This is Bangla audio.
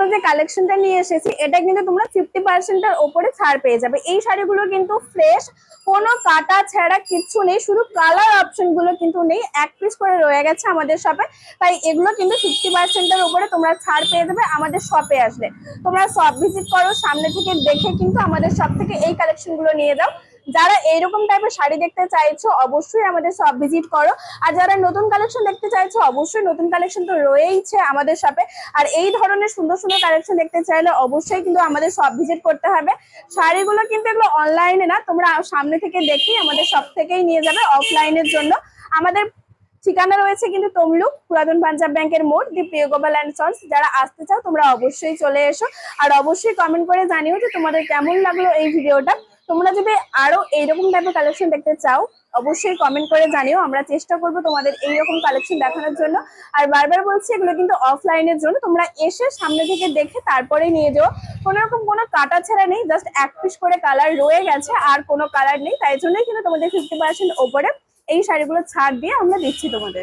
জন্য যে কালেকশনটা নিয়ে এসেছি এটা কিন্তু তোমরা 50% ওপরে ছাড় পেয়ে যাবে। এই শাড়িগুলো কিন্তু ফ্রেশ, কোনো কাটা ছেঁড়া কিচ্ছু নেই, শুধু কালার অপশন গুলো কিন্তু নেই, এক পিস করে রয়ে গেছে আমাদের শপে। তাই এগুলো কিন্তু 50% উপরে তোমরা ছাড় পেয়ে যাবে আমাদের শপে আসলে। তোমরা শপ ভিজিট করো, সামনে থেকে দেখে কিন্তু আমাদের শপ থেকে এই কালেকশন গুলো নিয়ে যাও। যারা এইরকম টাইপের শাড়ি দেখতে চাইছো অবশ্যই আমাদের শপ ভিজিট করো। আর যারা নতুন কালেকশন দেখতে চাইছো অবশ্যই নতুন কালেকশন তো রয়েইছে আমাদের শপে। আর এই ধরনের সুন্দর সুন্দর কালেকশন দেখতে চাইলে অবশ্যই কিন্তু আমাদের শপ ভিজিট করতে হবে। শাড়িগুলো কিন্তু এগুলো অনলাইনে না, তোমরা সামনে থেকে দেখি আমাদের শপ থেকেই নিয়ে যাবে। অফলাইনের জন্য আমাদের ঠিকানা রয়েছে কিন্তু তমলুক, পুরাতন পাঞ্জাব ব্যাংকের মোড়, দি প্রিয় গোপাল অ্যান্ড সন্স। যারা আসতে চাও তোমরা অবশ্যই চলে এসো। আর অবশ্যই কমেন্ট করে জানিও যে তোমাদের কেমন লাগলো এই ভিডিওটা। তোমরা যদি আরো এইরকম টাইপের কালেকশন দেখতে চাও অবশ্যই কমেন্ট করে জানিও, আমরা চেষ্টা করবো তোমাদের এইরকম কালেকশন দেখানোর জন্য। আর বারবার বলছি এগুলো কিন্তু অফলাইনের জন্য, তোমরা এসে সামনে থেকে দেখে তারপরে নিয়ে যাও। কোনো রকম কোনো কাটা ছেঁড়া নেই, জাস্ট এক পিস করে কালার রয়ে গেছে, আর কোনো কালার নেই। তাই জন্যই কিন্তু তোমাদের 50% ওপরে এই শাড়িগুলো ছাড় দিয়ে আমরা দিচ্ছি তোমাদের।